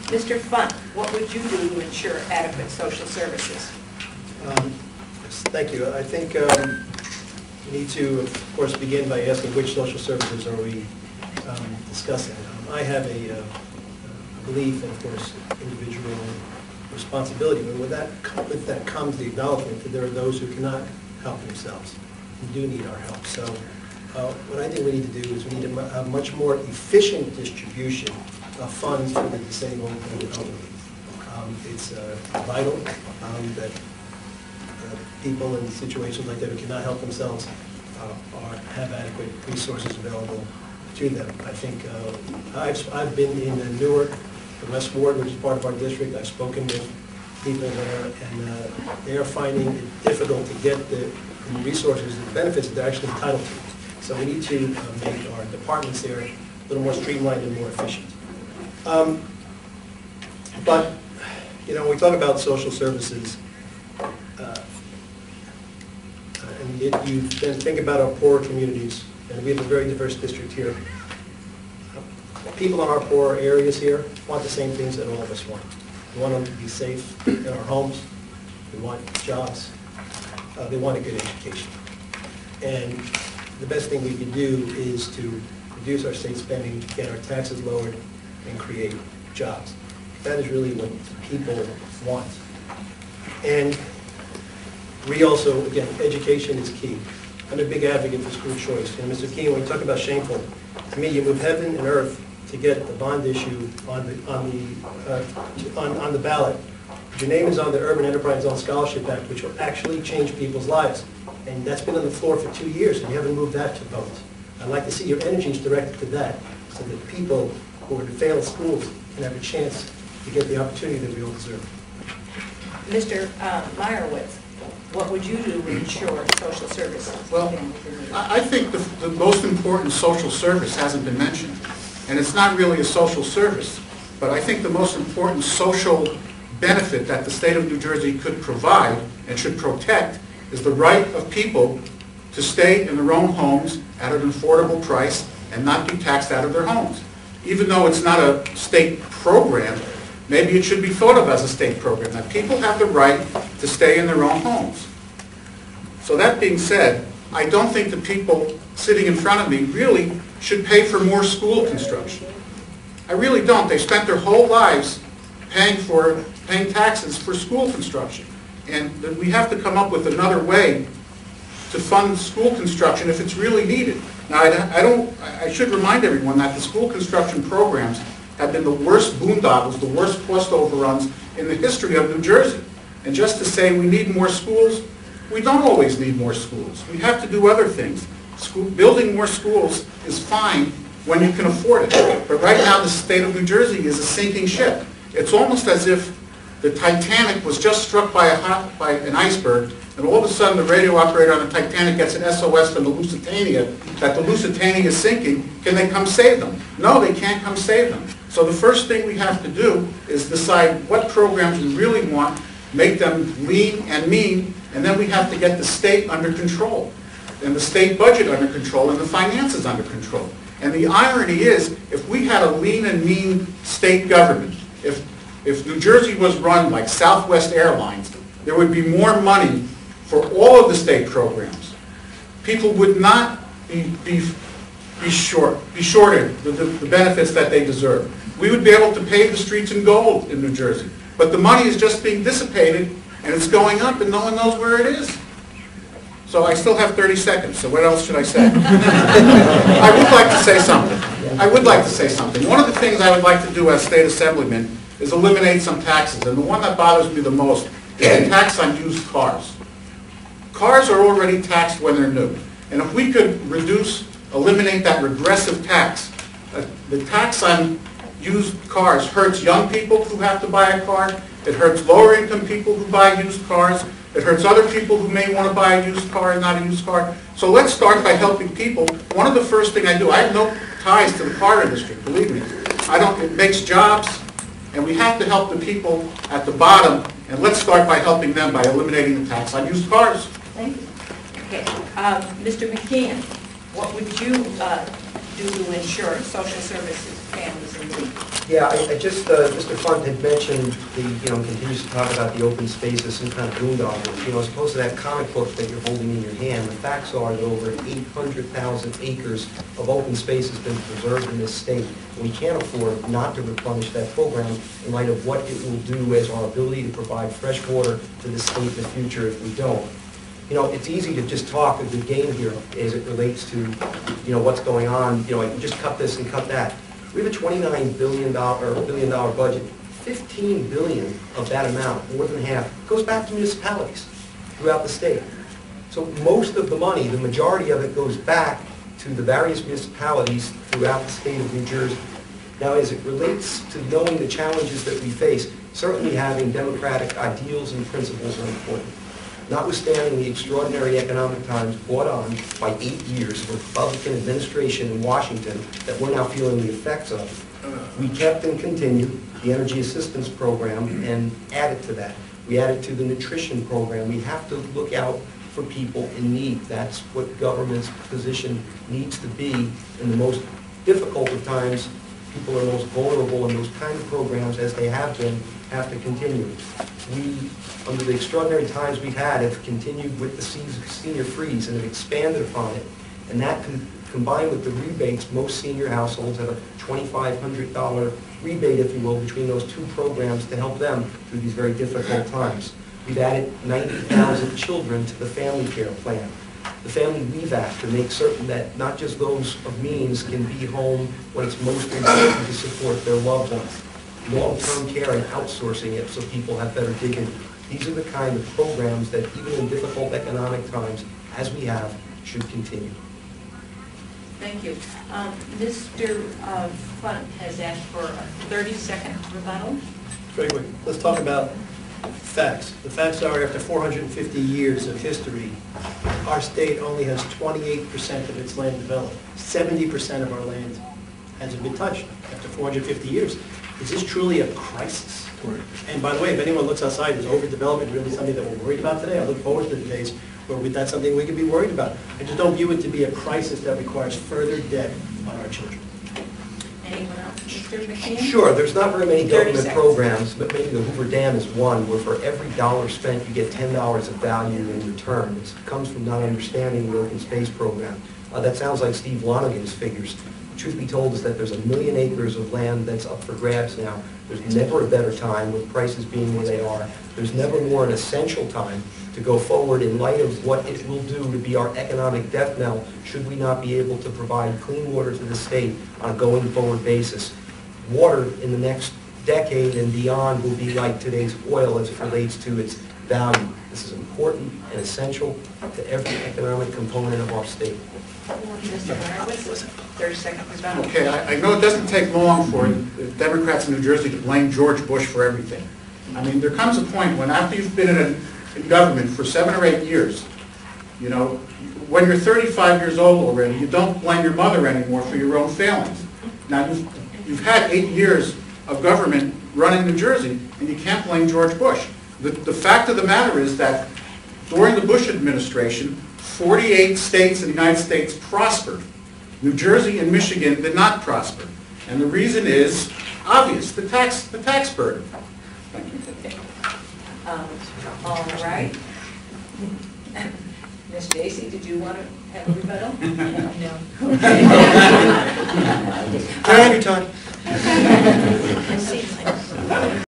Mr. Funt, what would you do to ensure adequate social services? Thank you. I think we need to, of course, begin by asking which social services are we discussing. I have a belief and, of course, individual responsibility, but with that comes the acknowledgement that there are those who cannot help themselves, who do need our help. So what I think we need to do is we need a much more efficient distribution of funds for the disabled and the elderly. It's vital that people in situations like that who cannot help themselves have adequate resources available to them. I think I've been in Newark, the West Ward, which is part of our district. I've spoken with people there, and they are finding it difficult to get the resources and benefits that they're actually entitled to. So we need to make our departments there a little more streamlined and more efficient. But, you know, when we talk about social services, and you then think about our poorer communities, and we have a very diverse district here. People in our poorer areas here want the same things that all of us want. We want them to be safe in our homes. We want jobs. They want a good education. And the best thing we can do is to reduce our state spending, get our taxes lowered, and create jobs. That is really what people want. And we also, again, education is key. I'm a big advocate for school choice. And Mr. McKeon, when you talk about shameful, to me, you move heaven and earth to get the bond issue on the ballot. Your name is on the Urban Enterprise Zone Scholarship Act, which will actually change people's lives. And that's been on the floor for 2 years, and you haven't moved that to vote. I'd like to see your energies directed to that, so that people who are in failed schools can have a chance to get the opportunity that we all deserve. Mr. Meyerowitz, what would you do to ensure social services? Well, I think the most important social service hasn't been mentioned. And it's not really a social service, but I think the most important social benefit that the state of New Jersey could provide and should protect is the right of people to stay in their own homes at an affordable price and not be taxed out of their homes. Even though it's not a state program, maybe it should be thought of as a state program, that people have the right to stay in their own homes. So that being said, I don't think the people sitting in front of me really should pay for more school construction. I really don't. They spent their whole lives paying taxes for school construction. And that we have to come up with another way to fund school construction if it's really needed. Now, I should remind everyone that the school construction programs have been the worst boondoggles, the worst cost overruns in the history of New Jersey. And just to say we need more schools, we don't always need more schools. We have to do other things. Building more schools is fine when you can afford it. But right now the state of New Jersey is a sinking ship. It's almost as if the Titanic was just struck by an iceberg, and all of a sudden the radio operator on the Titanic gets an SOS from the Lusitania that the Lusitania is sinking. Can they come save them? No, they can't come save them. So the first thing we have to do is decide what programs we really want, make them lean and mean, and then we have to get the state under control, and the state budget under control, and the finances under control. And the irony is, if we had a lean and mean state government, if New Jersey was run like Southwest Airlines, there would be more money for all of the state programs. People would not be shorted the benefits that they deserve. We would be able to pave the streets in gold in New Jersey. But the money is just being dissipated, and it's going up, and no one knows where it is. So I still have 30 seconds, so what else should I say? I would like to say something. One of the things I would like to do as state assemblyman is eliminate some taxes, and the one that bothers me the most is the tax on used cars. Cars are already taxed when they're new, and if we could eliminate that regressive tax, the tax on used cars hurts young people who have to buy a car, it hurts lower income people who buy used cars, it hurts other people who may want to buy a used car and not a used car. So let's start by helping people. One of the first things I do, I have no ties to the car industry, believe me. It makes jobs, and we have to help the people at the bottom, and let's start by helping them by eliminating the tax on used cars. Thank you. Okay. Mr. McKeon, what would you do to ensure social services families in need? Yeah, I just, Mr. Funt had mentioned continues to talk about the open space as some kind of boondoggle. As opposed to that comic book that you're holding in your hand, the facts are that over 800,000 acres of open space has been preserved in this state. And we can't afford not to replenish that program in light of what it will do as our ability to provide fresh water to the state in the future if we don't. It's easy to just talk a good game here as it relates to, what's going on. I can just cut this and cut that. We have a $29 billion budget. $15 billion of that amount, more than half, goes back to municipalities throughout the state. So most of the money, the majority of it, goes back to the various municipalities throughout the state of New Jersey. Now, as it relates to knowing the challenges that we face, certainly having democratic ideals and principles are important. Notwithstanding the extraordinary economic times brought on by 8 years of Republican administration in Washington that we're now feeling the effects of, we kept and continued the Energy Assistance Program and added to that. We added to the nutrition program. We have to look out for people in need. That's what government's position needs to be in the most difficult of times. People are most vulnerable, and those kind of programs, as they have been, have to continue. We, under the extraordinary times we've had, have continued with the senior freeze and have expanded upon it. And that combined with the rebates, most senior households have a $2,500 rebate, if you will, between those two programs to help them through these very difficult times. We've added 90,000 children to the family care plan. The Family Leave Act to make certain that not just those of means can be home when it's most important to support their loved ones. Long-term care and outsourcing it so people have better dignity. These are the kind of programs that even in difficult economic times, as we have, should continue. Thank you. Mr. Funt has asked for a 30-second rebuttal. Very quick. Let's talk about facts. The facts are, after 450 years of history, our state only has 28% of its land developed. 70% of our land hasn't been touched after 450 years. Is this truly a crisis? And by the way, if anyone looks outside, is overdevelopment really something that we're worried about today? I look forward to the days where that's something we can be worried about. I just don't view it to be a crisis that requires further debt on our children. Anyone else? Mr. McKeon? Sure, there's not very many 30 government seconds. programs, but maybe the Hoover Dam is one, where for every dollar spent, you get $10 of value in return. It comes from not understanding the open space program. That sounds like Steve Lonergan's figures. Truth be told is that there's 1 million acres of land that's up for grabs now. There's never a better time, with prices being where they are. There's never more an essential time to go forward in light of what it will do to be our economic death knell should we not be able to provide clean water to the state on a going forward basis. Water in the next decade and beyond will be like today's oil as it relates to its value. This is important and essential to every economic component of our state. Mr. Meyerowitz, 30-second rebuttal. Okay, I know it doesn't take long for Democrats in New Jersey to blame George Bush for everything. I mean, there comes a point when after you've been in government for 7 or 8 years, when you're 35 years old already, you don't blame your mother anymore for your own failings. Now, you've had 8 years of government running New Jersey, and you can't blame George Bush. The fact of the matter is that during the Bush administration, 48 states in the United States prospered. New Jersey and Michigan did not prosper. And the reason is obvious, the tax burden. Thank you. All right. Ms. Jasey, did you want to have a rebuttal? No. Okay. Have your time. It seems like